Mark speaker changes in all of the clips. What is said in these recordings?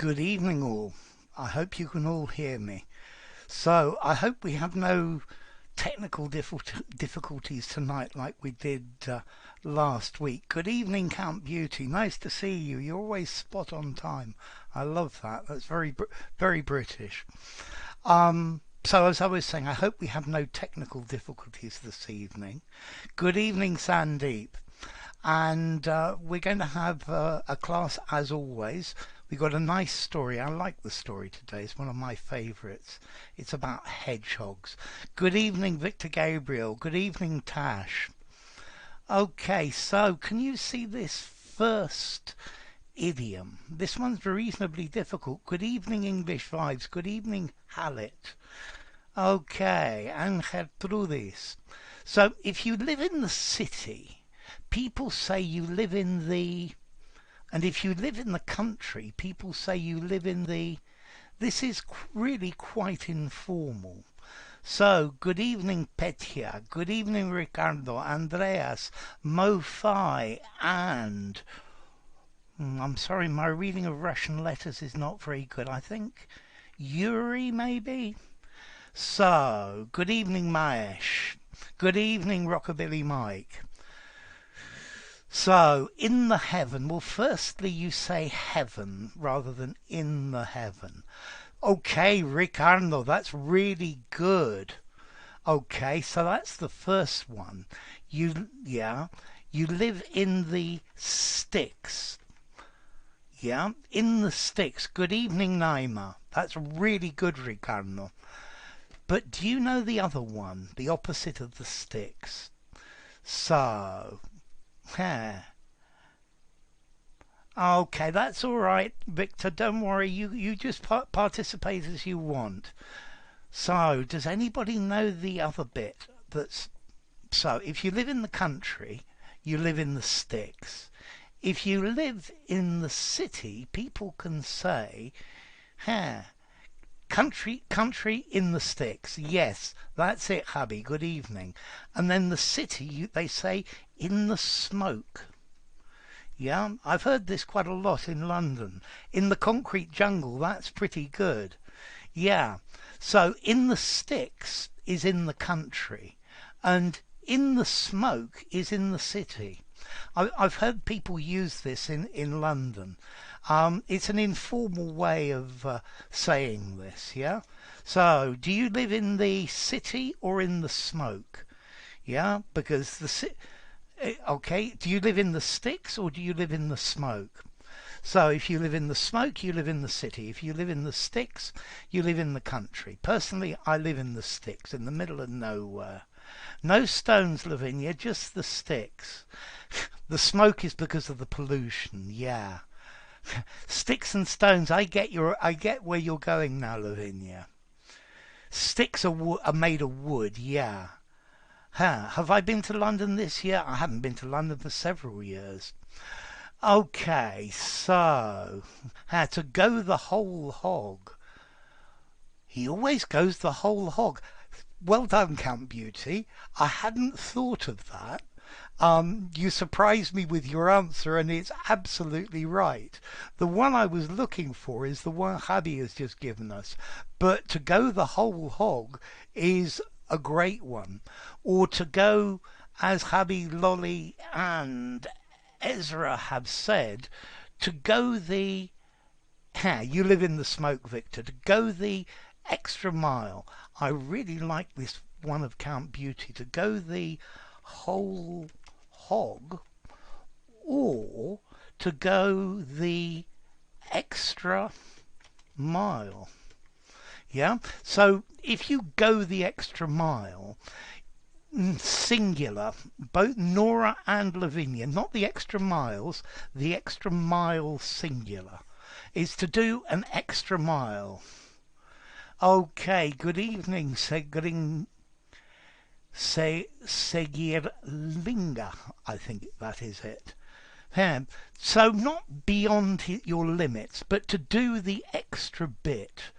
Speaker 1: Good evening all. I hope you can all hear me. So I hope we have no technical difficulties tonight like we did last week. Good evening, Count Beauty. Nice to see you. You're always spot on time. I love that. That's very British. So as I was saying, I hope we have no technical difficulties this evening. Good evening, Sandeep. And we're going to have a class as always. We got a nice story. I like the story today. It's one of my favourites. It's about hedgehogs. Good evening, Victor Gabriel. Good evening, Tash. Okay, so can you see this first idiom? This one's reasonably difficult. Good evening, English Vibes. Good evening, Hallet. Okay, and Gertrudis. So if you live in the city, people say you live in the... And if you live in the country, people say you live in the... This is really quite informal. So, good evening, Petya. Good evening, Ricardo, Andreas, Mo-Fi, and... I'm sorry, my reading of Russian letters is not very good. I think Yuri, maybe? So, good evening, Maesh. Good evening, Rockabilly Mike. So, in the heaven, well, firstly you say heaven rather than in the heaven. Okay, Ricardo, that's really good. Okay, so that's the first one. You live in the sticks. Yeah, in the sticks. Good evening, Naima. That's really good, Ricardo. But do you know the other one, the opposite of the sticks? So... Okay, that's all right, Victor. Don't worry. You just participate as you want. So, does anybody know the other bit? So, if you live in the country, you live in the sticks. If you live in the city, people can say, country in the sticks. Yes, that's it, hubby. Good evening. And then the city, they say in the smoke. Yeah, I've heard this quite a lot in London. In the concrete jungle, that's pretty good. Yeah, so in the sticks is in the country, and in the smoke is in the city. I've heard people use this in London. It's an informal way of saying this, yeah? So, do you live in the city or in the smoke? Yeah, because okay, do you live in the sticks or do you live in the smoke? So, if you live in the smoke, you live in the city. If you live in the sticks, you live in the country. Personally, I live in the sticks, in the middle of nowhere. No stones, Lavinia, just the sticks. The smoke is because of the pollution, yeah. Sticks and stones, I get where you're going now, Lavinia. Sticks are made of wood, yeah. Have I been to London this year? I haven't been to London for several years. Okay, so to go the whole hog. He always goes the whole hog. Well done, Count Beauty. I hadn't thought of that. You surprised me with your answer, and it's absolutely right. The one I was looking for is the one Hubby has just given us. But to go the whole hog is a great one. Or to go, as Hubby, Lolly, and Ezra have said, to go the... you live in the smoke, Victor. To go the extra mile. I really like this one of Count Beauty. To go the whole hog, or to go the extra mile. Yeah, so if you go the extra mile, singular, both Nora and Lavinia, not the extra miles, the extra mile singular, is to do an extra mile. Okay, good evening, Segirlinga, I think that is it. So not beyond your limits, but to do the extra bit.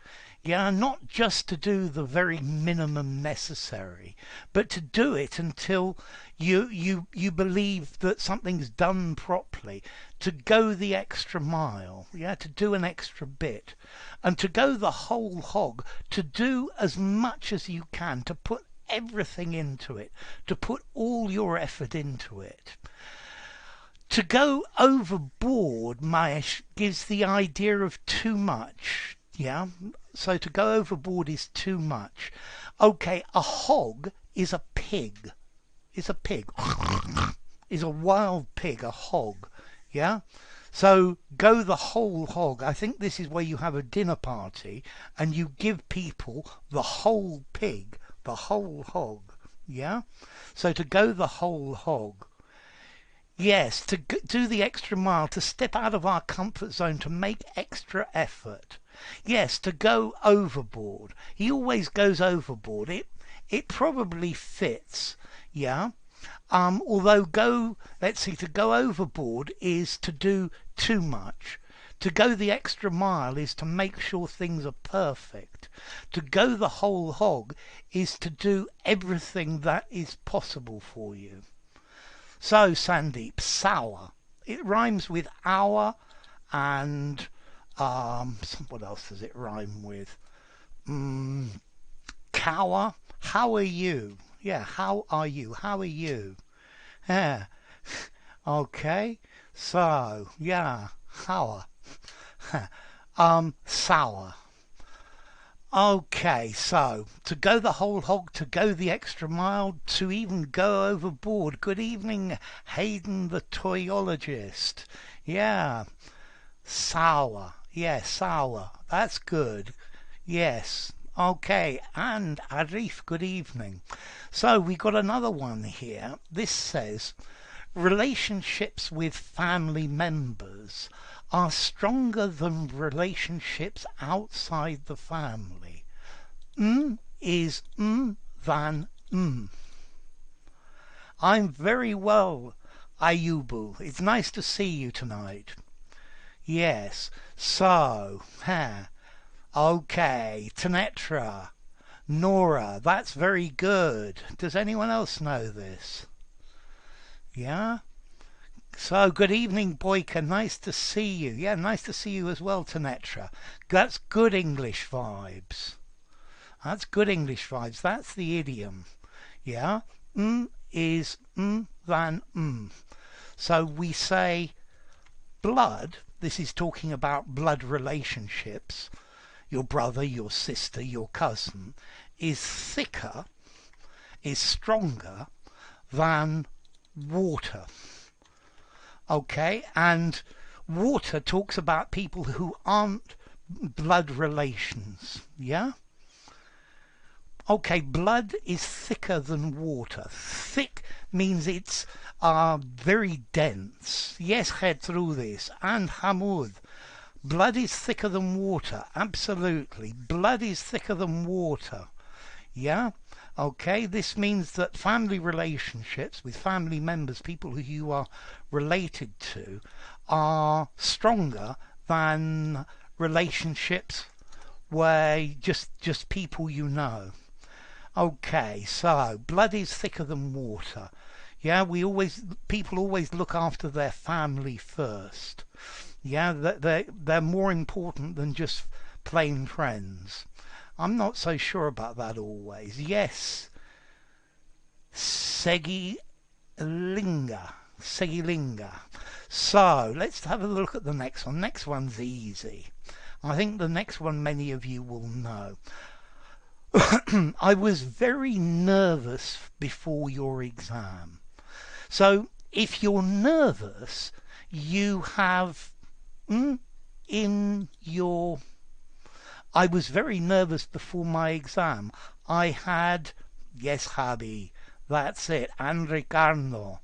Speaker 1: Yeah, not just to do the very minimum necessary, but to do it until you believe that something's done properly, to go the extra mile, yeah, to do an extra bit, and to go the whole hog, to do as much as you can, to put everything into it, to put all your effort into it. To go overboard, Maesh, gives the idea of too much. Yeah? So to go overboard is too much. Okay, a hog is a pig. Is a pig. Is a wild pig, a hog. Yeah? So go the whole hog. I think this is where you have a dinner party and you give people the whole pig, the whole hog. Yeah? So to go the whole hog. Yes, to do the extra mile, to step out of our comfort zone, to make extra effort. Yes, to go overboard. He always goes overboard. It probably fits, yeah. Although let's see, to go overboard is to do too much. To go the extra mile is to make sure things are perfect. To go the whole hog is to do everything that is possible for you. So, Sandeep, sour. It rhymes with hour and, what else does it rhyme with? Cower. How are you? Yeah, how are you? How are you? Yeah. Okay. So, yeah, hour. Sour. Okay, so to go the whole hog, to go the extra mile, to even go overboard. Good evening, Hayden the toyologist. Yeah, sour. Yeah, sour. That's good. Yes. Okay, and Arif, good evening. So we got another one here. This says, relationships with family members are stronger than relationships outside the family. Is than. I'm very well, Ayubu. It's nice to see you tonight. Yes, so, okay, Tanetra, Nora, that's very good. Does anyone else know this? Yeah? So, good evening, Boyka. Nice to see you. Yeah, nice to see you as well, Tanetra. That's good English vibes. That's good English vibes. That's the idiom. Yeah? Is than. So we say blood. This is talking about blood relationships. Your brother, your sister, your cousin is thicker, is stronger than water. Okay, and water talks about people who aren't blood relations, yeah? Okay, blood is thicker than water. Thick means it's very dense. Yes, head through this. And Hamud, blood is thicker than water. Absolutely. Blood is thicker than water. Yeah? Okay, this means that family relationships with family members, people who you are related to, are stronger than relationships where just people you know. Okay, so blood is thicker than water. Yeah, people always look after their family first. Yeah, they're more important than just plain friends. I'm not so sure about that always. Yes, Segilinga. So, let's have a look at the next one. Next one's easy. I think the next one many of you will know. I was very nervous before your exam. So, if you're nervous, you have in your... I was very nervous before my exam. I had... Yes, Habi. That's it. And Ricardo.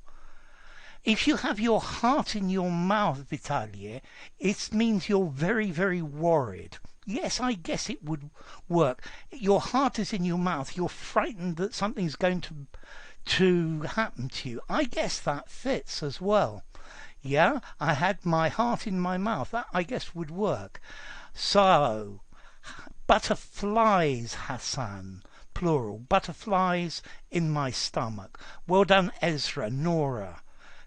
Speaker 1: If you have your heart in your mouth, Vitaly, it means you're very, very worried. Yes, I guess it would work. Your heart is in your mouth. You're frightened that something's going to happen to you. I guess that fits as well. Yeah, I had my heart in my mouth. That, I guess, would work. So, Butterflies, Hassan. Plural. Butterflies in my stomach. Well done, Ezra. Nora.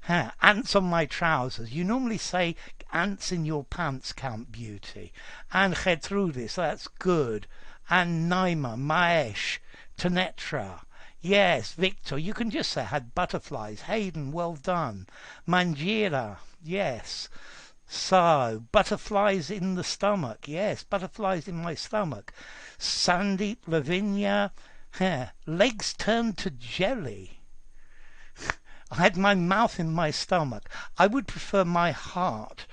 Speaker 1: Ants on my trousers. You normally say ants in your pants, Count Beauty. And Gertrudis, that's good. And Naima, Maesh, Tanetra. Yes, Victor, you can just say had butterflies. Hayden, well done. Manjira, yes. So, butterflies in the stomach. Yes, butterflies in my stomach. Sandeep, Lavinia, legs turned to jelly. I had my mouth in my stomach. I would prefer my heart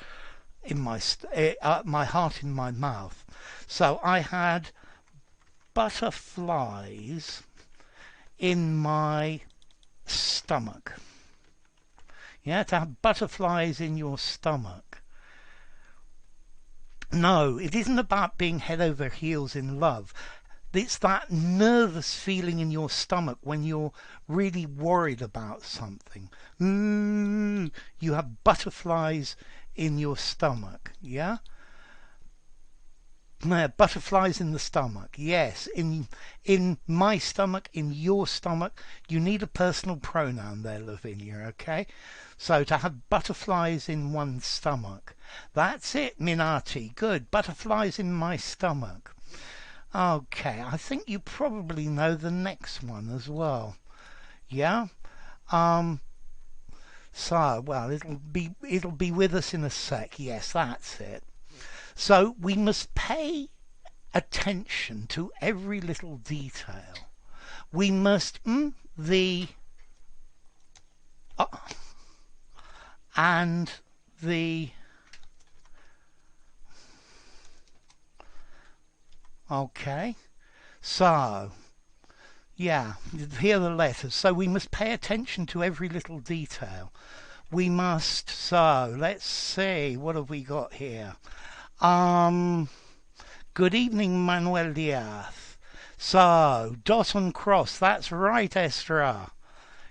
Speaker 1: in my heart in my mouth. So I had butterflies in my stomach. Yeah, to have butterflies in your stomach. No, it isn't about being head over heels in love. It's that nervous feeling in your stomach when you're really worried about something. You have butterflies in your stomach, yeah? Butterflies in the stomach, yes. In my stomach, in your stomach. You need a personal pronoun there, Lavinia, okay? So to have butterflies in one's stomach. That's it, Minati. Good. Butterflies in my stomach. Okay, I think you probably know the next one as well. Yeah? So, well, it'll be with us in a sec. Yes, that's it. So we must pay attention to every little detail. We must the and the okay. So yeah, here are the letters. So we must pay attention to every little detail. We must, so let's see, what have we got here? Good evening, Manuel Diaz. So, dot and cross, that's right, Estra.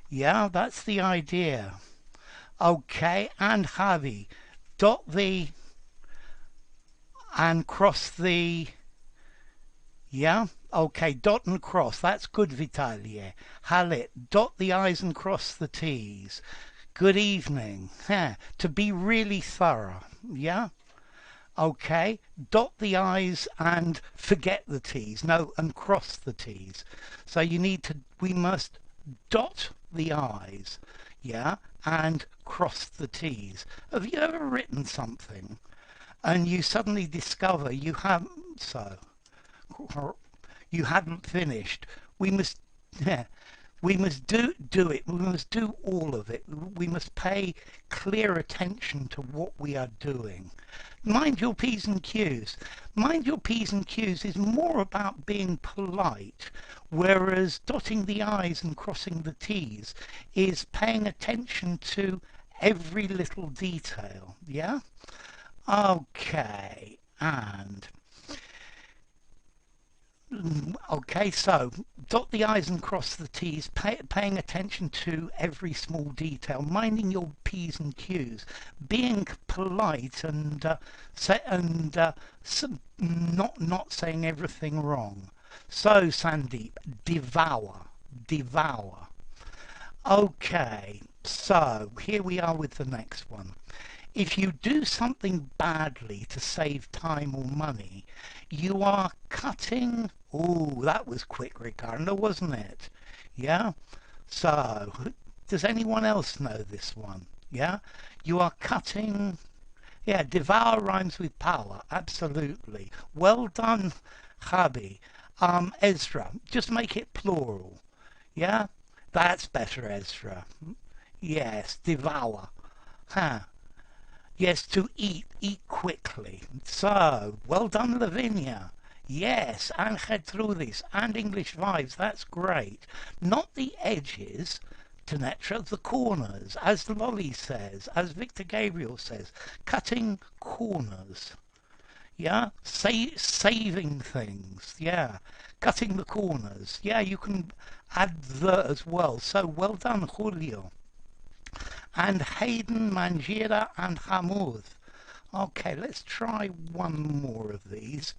Speaker 1: Yeah, that's the idea. Okay, and Javi, dot the and cross the, yeah? Okay, dot and cross, that's good, Vitalia. Halit, dot the I's and cross the T's. Good evening. To be really thorough, yeah? Okay, dot the I's and forget the T's. No, and cross the T's. So we must dot the I's, yeah, and cross the T's. Have you ever written something and you suddenly discover you haven't finished? We must, yeah, we must do it. We must do all of it. We must pay clear attention to what we are doing. Mind your P's and Q's. Mind your P's and Q's is more about being polite, whereas dotting the I's and crossing the T's is paying attention to every little detail. Yeah? Okay. And okay, so dot the I's and cross the T's, paying attention to every small detail, minding your P's and Q's, being polite and not saying everything wrong. So, Sandeep, devour. Okay, so here we are with the next one. If you do something badly to save time or money, you are cutting. Oh, that was quick, Ricardo, wasn't it? Yeah? So, does anyone else know this one? Yeah? You are cutting. Yeah, devour rhymes with power. Absolutely. Well done, Javi. Ezra, just make it plural. Yeah? That's better, Ezra. Yes, devour. Huh. Yes, to eat quickly. So, well done, Lavinia. Yes, and Gertrudis, and English vibes, that's great. Not the edges, Tanetra, the corners, as Lolly says, as Victor Gabriel says, cutting corners. Yeah, saving things, yeah, cutting the corners. Yeah, you can add the as well. So, well done, Julio. And Hayden, Manjira, and Hamoud. Okay, let's try one more of these.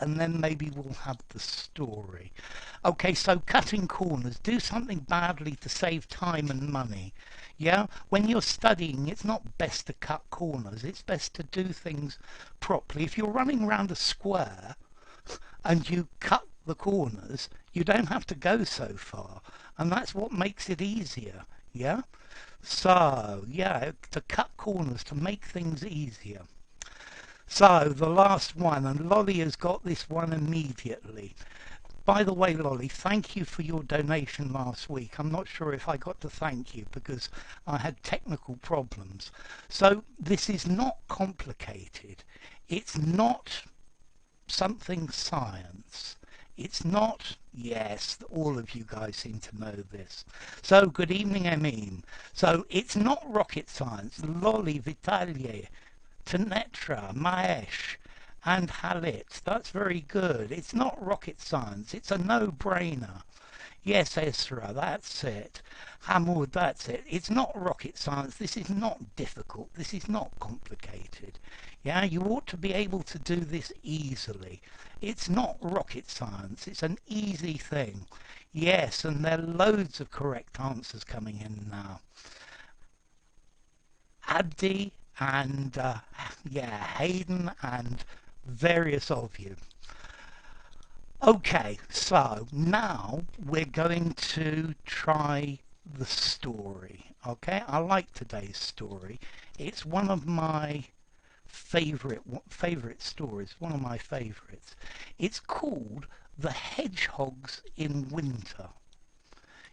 Speaker 1: and then maybe we'll have the story. Okay, so cutting corners. Do something badly to save time and money. Yeah, when you're studying, it's not best to cut corners. It's best to do things properly. If you're running around a square and you cut the corners, you don't have to go so far. And that's what makes it easier. Yeah? So, yeah, to cut corners, to make things easier. So, the last one, and Lolly has got this one immediately. By the way, Lolly, thank you for your donation last week. I'm not sure if I got to thank you because I had technical problems. So, this is not complicated. It's not something science. It's not, yes, all of you guys seem to know this. So, good evening, Emin. So, it's not rocket science. Lolly, Vitaly, Tanetra, Maesh, and Halit. That's very good. It's not rocket science. It's a no-brainer. Yes, Esra, that's it. Hamoud, that's it. It's not rocket science. This is not difficult. This is not complicated. Yeah, you ought to be able to do this easily. It's not rocket science. It's an easy thing. Yes, and there are loads of correct answers coming in now. Abdi and, yeah, Hayden and various of you. Okay, so now we're going to try the story. Okay, I like today's story. It's one of my favorite stories, one of my favorites. It's called The Hedgehogs in Winter.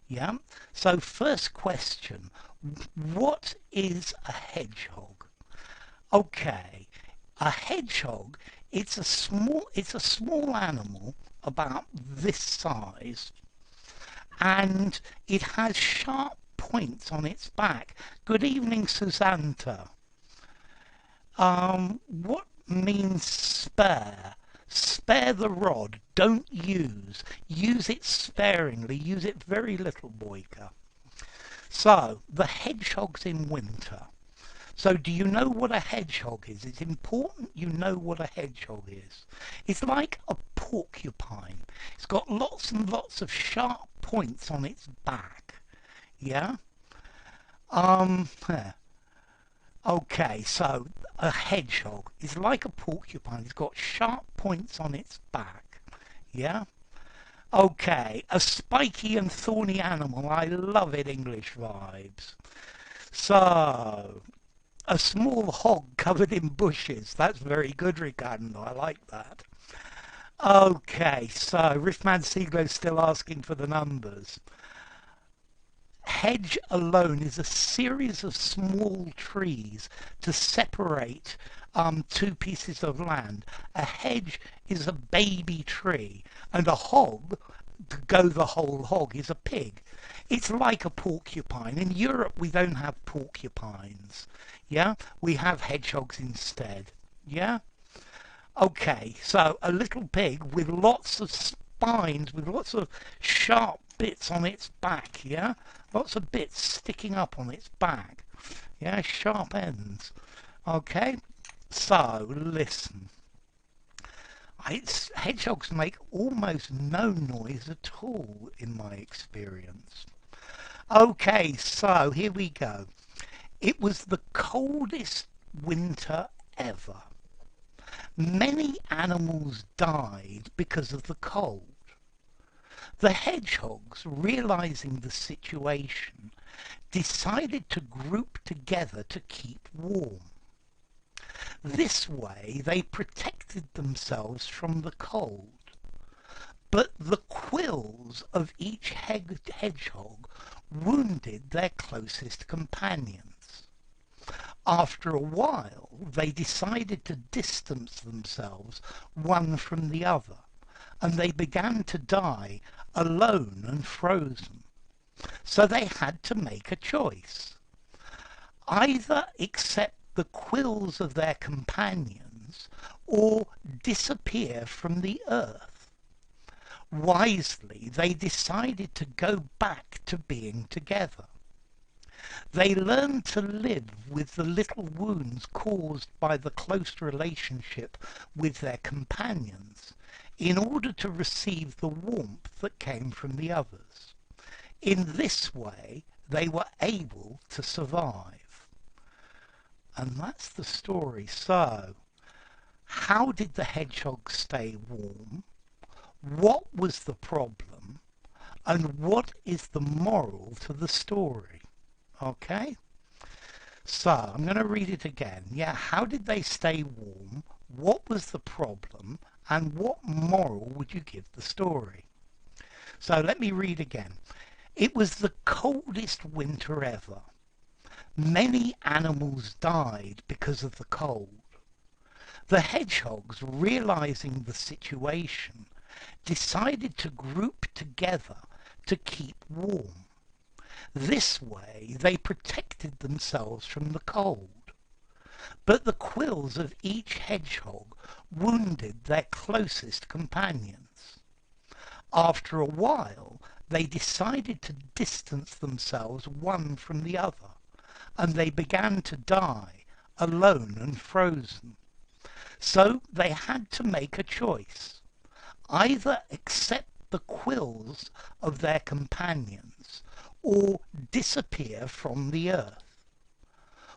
Speaker 1: Yeah, so first question, what is a hedgehog? Okay, a hedgehog, it's a small animal about this size, and it has sharp points on its back. Good evening, Susanta. What means spare? Spare the rod, don't use. Use it sparingly, use it very little, Boyka. So, the hedgehogs in winter. So do you know what a hedgehog is? It's important you know what a hedgehog is. It's like a porcupine. It's got lots and lots of sharp points on its back. Yeah? Okay, so a hedgehog is like a porcupine. It's got sharp points on its back. Yeah? Okay, a spiky and thorny animal. I love it, English vibes. So, a small hog covered in bushes. That's very good, Ricardo. I like that. Okay, so Riffman Siglo's still asking for the numbers. Hedge alone is a series of small trees to separate two pieces of land. A hedge is a baby tree, and a hog, to go the whole hog, is a pig. It's like a porcupine. In Europe, we don't have porcupines. Yeah, we have hedgehogs instead. Yeah. Okay, so a little pig with lots of spines, with lots of sharp bits on its back. Yeah, lots of bits sticking up on its back. Yeah, sharp ends. Okay, so listen. Hedgehogs make almost no noise at all in my experience. Okay, so here we go. It was the coldest winter ever. Many animals died because of the cold. The hedgehogs, realizing the situation, decided to group together to keep warm. This way they protected themselves from the cold. But the quills of each hedgehog wounded their closest companions. After a while, they decided to distance themselves one from the other, and they began to die alone and frozen. So they had to make a choice. Either accept the quills of their companions or disappear from the earth. Wisely, they decided to go back to being together. They learned to live with the little wounds caused by the close relationship with their companions. in order to receive the warmth that came from the others. In this way, they were able to survive. And that's the story. So, how did the hedgehog stay warm? What was the problem? And what is the moral to the story? Okay? So, I'm going to read it again. Yeah, how did they stay warm? What was the problem? And what moral would you give the story? So, let me read again. It was the coldest winter ever. Many animals died because of the cold. The hedgehogs, realizing the situation, decided to group together to keep warm. This way they protected themselves from the cold. But the quills of each hedgehog wounded their closest companions. After a while, they decided to distance themselves one from the other, and they began to die, alone and frozen. So they had to make a choice. Either accept the quills of their companions, or disappear from the earth.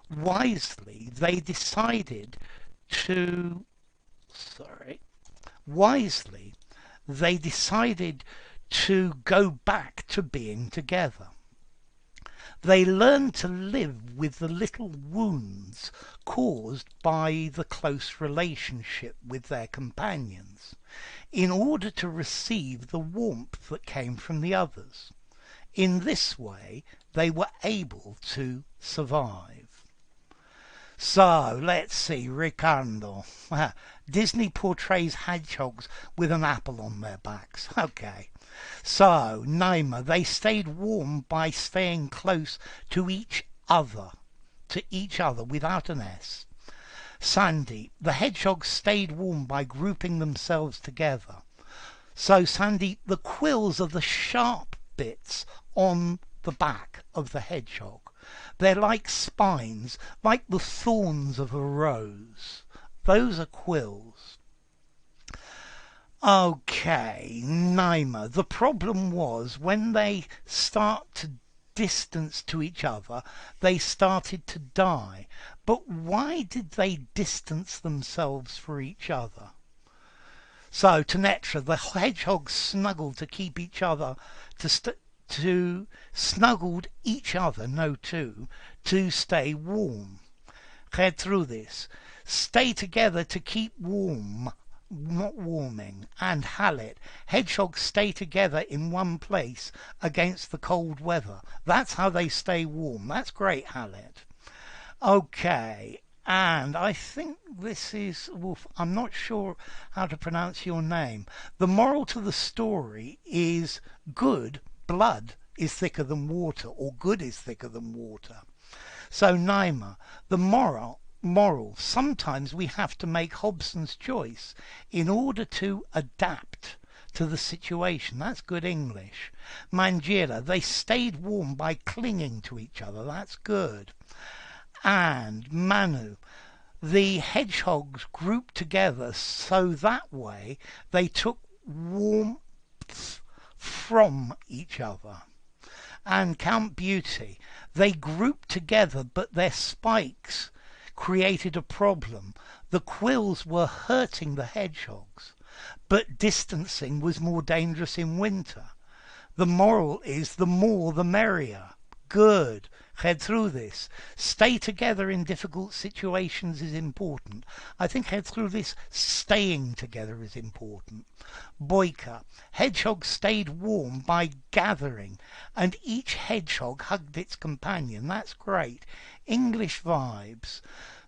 Speaker 1: Wisely, they decided to go back to being together. They learned to live with the little wounds caused by the close relationship with their companions, in order to receive the warmth that came from the others. In this way, they were able to survive. So, let's see, Ricardo. Disney portrays hedgehogs with an apple on their backs. Okay. So, Naima, they stayed warm by staying close to each other without an S. Sandy, the hedgehogs stayed warm by grouping themselves together. So, Sandy, the quills are the sharp bits on the back of the hedgehog. They're like spines, like the thorns of a rose. Those are quills. Okay, Naima, the problem was when they start to distance to each other, they started to die. But why did they distance themselves for each other? So, Tanetra, the hedgehogs snuggled to keep each other to stay warm. Read through this. Stay together to keep warm, not warming. And Hallet, hedgehogs stay together in one place against the cold weather. That's how they stay warm. That's great, Hallet. Okay, and I think this is, I'm not sure how to pronounce your name. The moral to the story is good blood is thicker than water, or good is thicker than water. So Naima, the moral, sometimes we have to make Hobson's choice in order to adapt to the situation. That's good English. Manjira, they stayed warm by clinging to each other. That's good. And Manu, the hedgehogs grouped together so that way they took warmth from each other. And Count Beauty, they grouped together but their spikes created a problem. The quills were hurting the hedgehogs, but distancing was more dangerous in winter. The moral is the more the merrier. Good. Head through this. Stay together in difficult situations is important. I think head through this. Staying together is important. Boyka. Hedgehog stayed warm by gathering, and each hedgehog hugged its companion. That's great. English vibes.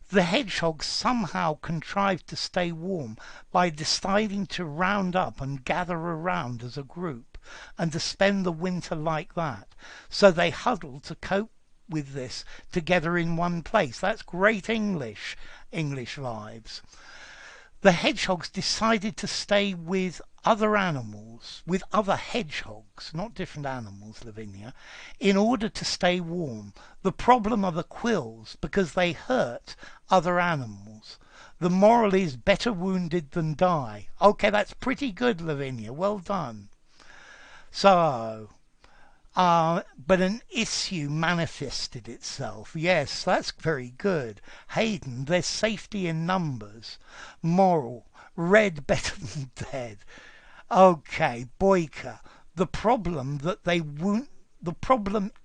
Speaker 1: The hedgehogs somehow contrived to stay warm by deciding to round up and gather around as a group, and to spend the winter like that. So they huddled to cope with this together in one place. That's great English vibes. The hedgehogs decided to stay with other animals, with other hedgehogs, not different animals, Lavinia, in order to stay warm. The problem are the quills, because they hurt other animals. The moral is better wounded than die. Okay, that's pretty good, Lavinia. Well done. So, but an issue manifested itself. Yes, that's very good. Hayden, there's safety in numbers. Moral, red better than dead. Okay, Boyka, the problem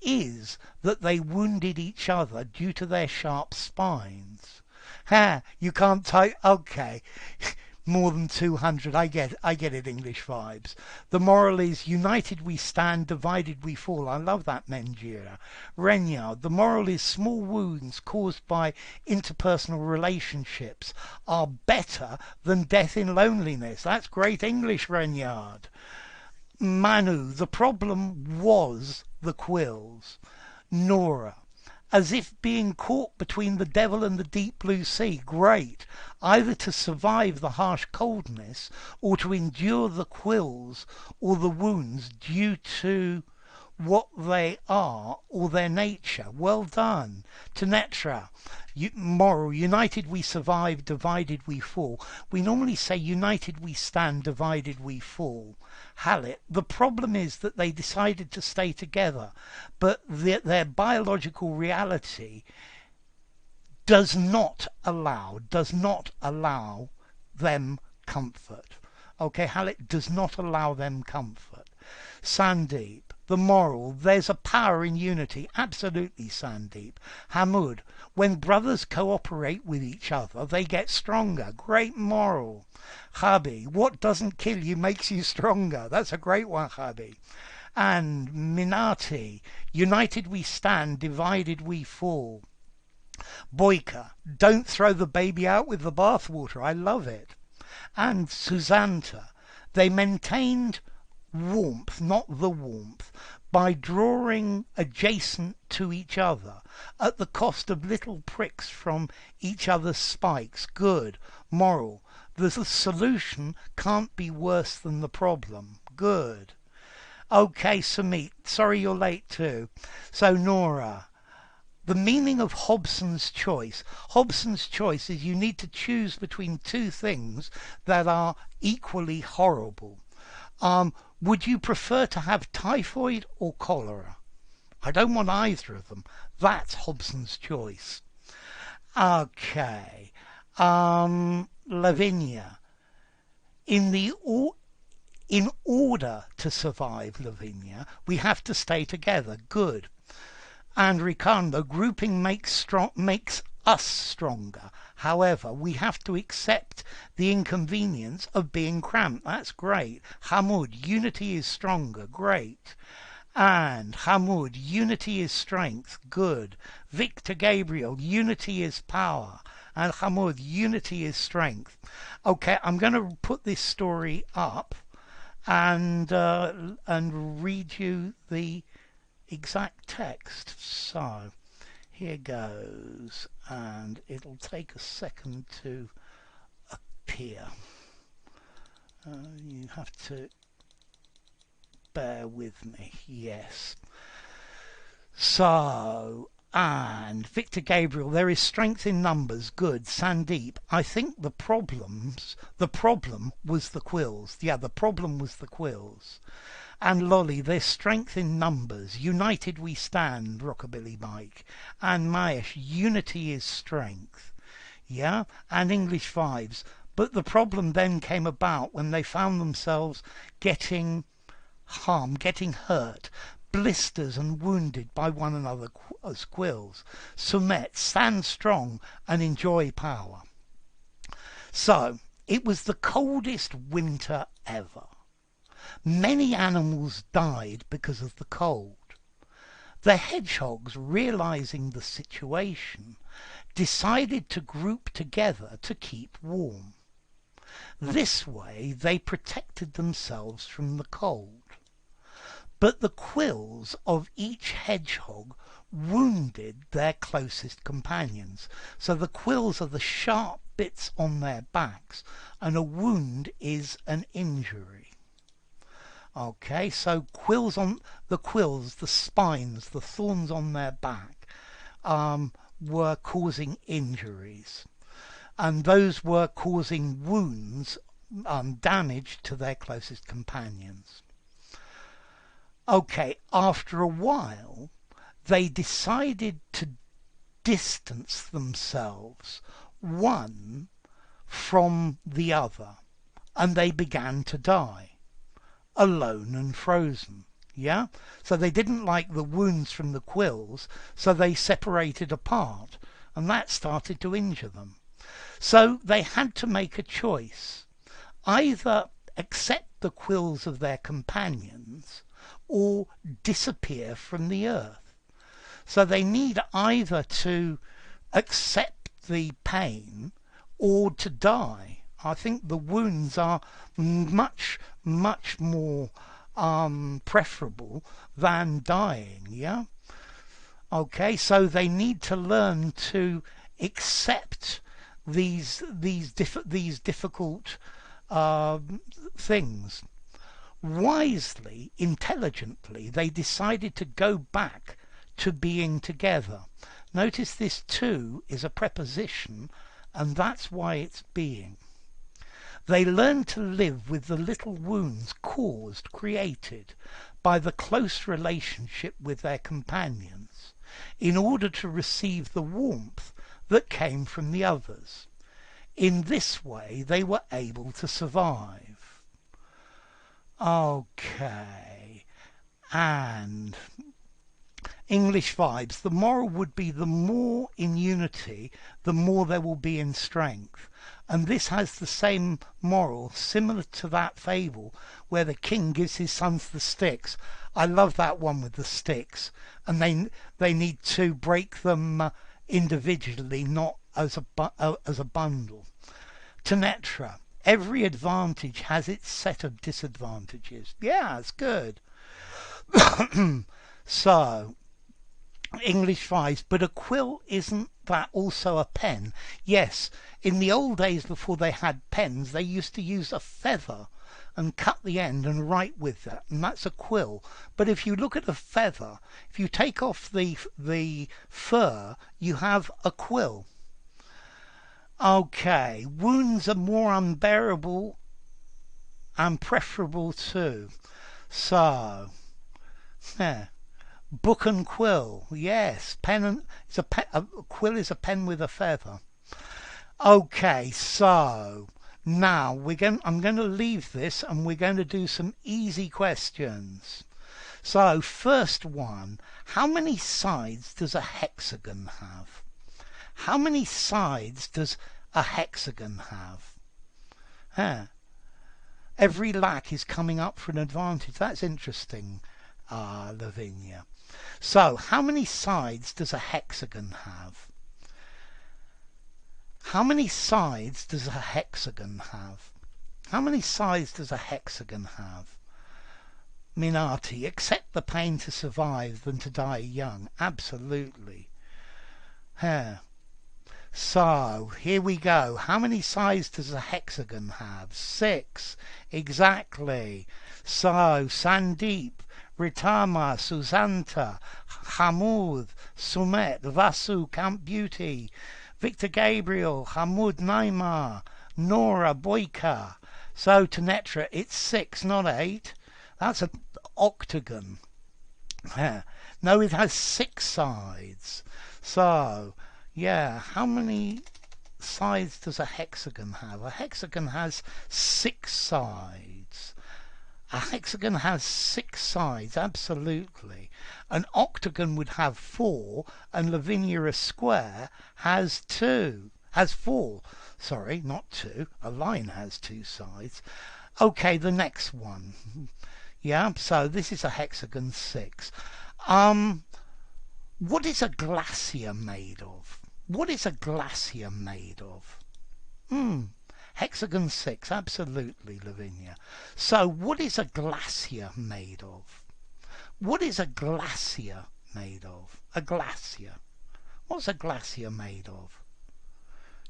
Speaker 1: is that they wounded each other due to their sharp spines. Ha, you can't type. Okay. More than 200. I get it, English vibes. The moral is united we stand, divided we fall. I love that, Menjira. Renyard, the moral is small wounds caused by interpersonal relationships are better than death in loneliness. That's great English, Renyard. Manu, the problem was the quills. Nora, as if being caught between the devil and the deep blue sea. Great. Either to survive the harsh coldness or to endure the quills or the wounds due to what they are or their nature. Well done. Tanetra, moral, united we survive, divided we fall. We normally say united we stand, divided we fall. Hallet, the problem is that they decided to stay together, but their biological reality does not allow them comfort. Okay, Hallet does not allow them comfort. Sandeep, the moral, there's a power in unity. Absolutely, Sandeep. Hamoud, when brothers cooperate with each other, they get stronger. Great moral. Habi, what doesn't kill you makes you stronger. That's a great one, Habi. And Minati, united we stand, divided we fall. Boyka, don't throw the baby out with the bathwater. I love it. And Susanta, they maintained warmth, not the warmth, by drawing adjacent to each other at the cost of little pricks from each other's spikes. Good. Moral, the solution can't be worse than the problem. Good. Okay, Samit, sorry you're late too. So Nora, the meaning of Hobson's choice. Hobson's choice is you need to choose between two things that are equally horrible. Would you prefer to have typhoid or cholera? I don't want either of them. That's Hobson's choice. Okay. Lavinia. In order to survive, Lavinia, we have to stay together. Good. And Ricardo, grouping makes us stronger. However, we have to accept the inconvenience of being cramped. That's great. Hamoud, unity is stronger. Great. And Hamoud, unity is strength. Good. Victor Gabriel, unity is power. And Hamoud, unity is strength. Okay, I'm going to put this story up and read you the exact text. So here goes, and it'll take a second to appear. You have to bear with me. Yes. So, and Victor Gabriel, there is strength in numbers. Good. Sandeep, I think the problem was the quills. Yeah, the problem was the quills. And Lolly, there's strength in numbers. United we stand, Rockabilly Mike. And Mayesh, unity is strength. Yeah? And English Vibes. But the problem then came about when they found themselves getting harmed, getting hurt, blisters and wounded by one another as quills. Sumet, stand strong and enjoy power. So, it was the coldest winter ever. Many animals died because of the cold. The hedgehogs, realizing the situation, decided to group together to keep warm. This way they protected themselves from the cold. But the quills of each hedgehog wounded their closest companions. So the quills are the sharp bits on their backs, and a wound is an injury. Okay, so the spines, the thorns on their back, were causing injuries. and those were causing wounds, damage to their closest companions. Okay, after a while, they decided to distance themselves one from the other, and they began to die, alone and frozen. Yeah? So they didn't like the wounds from the quills, so they separated apart, and that started to injure them. So they had to make a choice. Either accept the quills of their companions, or disappear from the earth. So they need either to accept the pain or to die. I think the wounds are much, much more preferable than dying, yeah? Okay, so they need to learn to accept these difficult things. Wisely, intelligently, they decided to go back to being together. Notice this too is a preposition, and that's why it's being. They learned to live with the little wounds created by the close relationship with their companions, in order to receive the warmth that came from the others. In this way, they were able to survive. Okay, and English vibes. The moral would be the more in unity, the more there will be in strength. And this has the same moral, similar to that fable where the king gives his sons the sticks. I love that one with the sticks. And they need to break them individually, not as a bundle. Tanetra. Every advantage has its set of disadvantages. Yeah, it's good. So, English vibes, but a quill, isn't that also a pen? Yes, in the old days before they had pens, they used to use a feather and cut the end and write with that, and that's a quill. But if you look at a feather, if you take off the fur, you have a quill. Okay, wounds are more unbearable and preferable too. So, yeah. Book and quill, yes. A quill is a pen with a feather. Okay, so now I'm going to leave this and we're going to do some easy questions. So first one, how many sides does a hexagon have? How many sides does a hexagon have? Every lack is coming up for an advantage. That's interesting, Lavinia. So, how many sides does a hexagon have? How many sides does a hexagon have? How many sides does a hexagon have? Minati, accept the pain to survive than to die young. Absolutely. So, here we go. How many sides does a hexagon have? 6. Exactly. So, Sandeep, Ritama, Susanta, Hamoud, Sumet, Vasu, Camp Beauty, Victor Gabriel, Hamoud Naimar, Nora, Boyka. So, Tanetra, it's 6, not 8. That's an octagon. No, it has 6 sides. So, yeah, how many sides does a hexagon have? A hexagon has 6 sides. A hexagon has 6 sides, absolutely. An octagon would have 4, and Lavinia, a square, has 4. Sorry, not 2. A line has 2 sides. Okay, the next one. Yeah, so this is a hexagon 6. What is a glacier made of? What is a glacier made of? Hexagon 6, absolutely, Lavinia. So, what is a glacier made of? What is a glacier made of? A glacier. What's a glacier made of?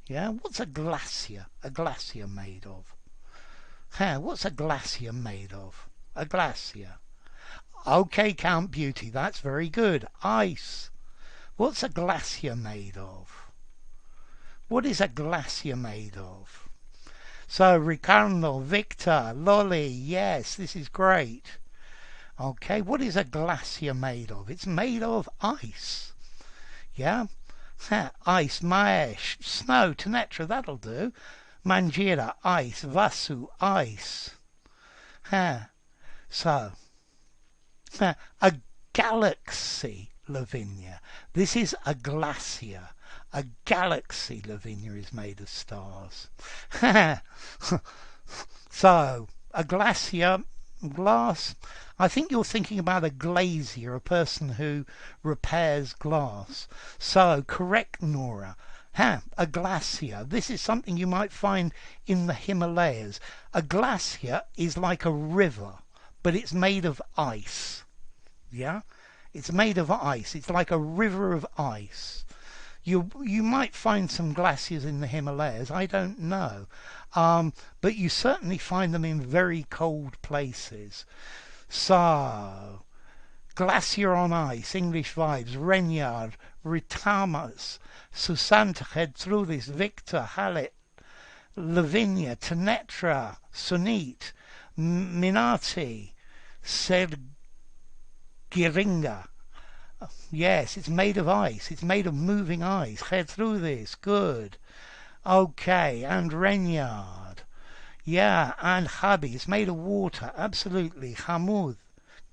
Speaker 1: Yeah, what's a glacier? A glacier made of? What's a glacier made of? A glacier. Okay, Count Beauty, that's very good. Ice. What's a glacier made of? What is a glacier made of? So, Ricardo, Victor, Lolly, yes, this is great. Okay, what is a glacier made of? It's made of ice. Yeah? Ice, maesh, snow, Tanetra, that'll do. Mangira, ice, Vasu, ice. So, a galaxy, Lavinia. This is a glacier. A galaxy, Lavinia, is made of stars. So, a glacier, glass. I think you're thinking about a glazier, a person who repairs glass. So, correct, Nora. A glacier. This is something you might find in the Himalayas. A glacier is like a river, but it's made of ice. Yeah? It's made of ice. It's like a river of ice. You might find some glaciers in the Himalayas, I don't know. But you certainly find them in very cold places. So, glacier on ice, English vibes, Renyard, Ritamas, Susanta, Hedtrudis, Victor, Halit, Lavinia, Tanetra, Sunit, Minati, Sergiringa. Yes, it's made of ice. It's made of moving ice. Head through this. Good. Okay, and Renyard. Yeah, and Habi. It's made of water. Absolutely. Hamud.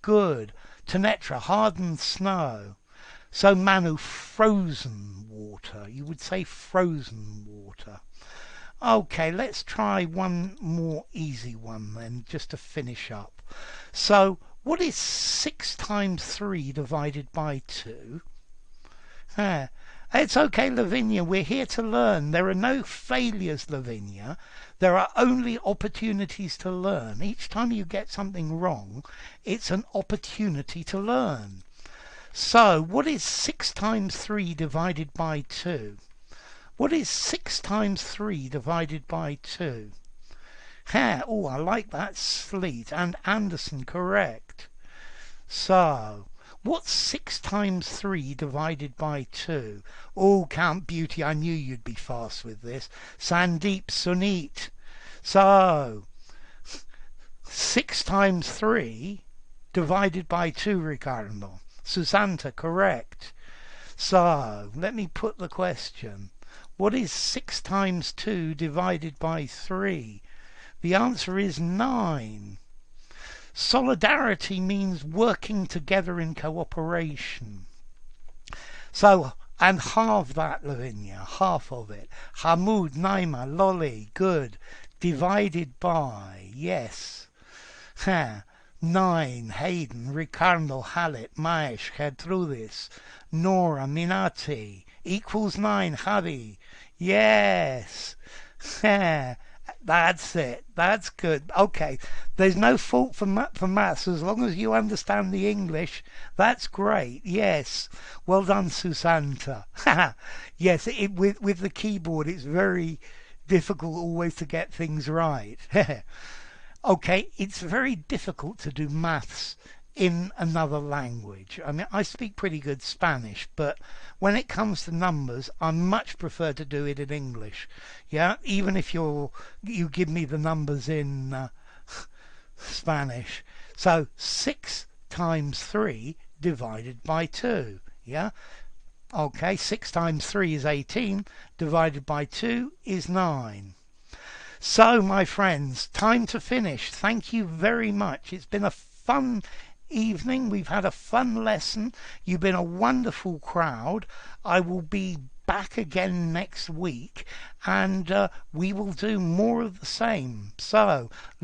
Speaker 1: Good. Tanetra. Hardened snow. So Manu, frozen water. You would say frozen water. Okay, let's try one more easy one then, just to finish up. So, what is 6 times 3 divided by 2? It's okay, Lavinia, we're here to learn. There are no failures, Lavinia. There are only opportunities to learn. Each time you get something wrong, it's an opportunity to learn. So, what is 6 times 3 divided by 2? What is 6 times 3 divided by 2? Oh, I like that, Sleet and Anderson, correct. So, what's 6 times 3 divided by 2? Oh, Count Beauty, I knew you'd be fast with this. Sandeep, Sunit. So, 6 times 3 divided by 2, Ricardo. Susanta, correct. So, let me put the question. What is 6 times 2 divided by 3? The answer is 9. Solidarity means working together in cooperation. So, and halve that, Lavinia, half of it. Hamud, Naima, Lolly, good. Divided by, yes. 9, Hayden, Ricardo, Halit, Maesh, Gertrudis, Nora, Minati, equals 9, Javi. Yes. That's it. That's good. Okay. There's no fault for maths as long as you understand the English. That's great. Yes. Well done, Susanta. Yes, with the keyboard, it's very difficult always to get things right. Okay, it's very difficult to do maths in another language. I mean, I speak pretty good Spanish, but when it comes to numbers, I much prefer to do it in English. Yeah, even if you give me the numbers in Spanish. So 6 times 3 divided by 2. Yeah. Okay, 6 times 3 is 18, divided by 2 is 9. So, my friends, time to finish. Thank you very much. It's been a fun evening. We've had a fun lesson. You've been a wonderful crowd. I will be back again next week, and we will do more of the same. So,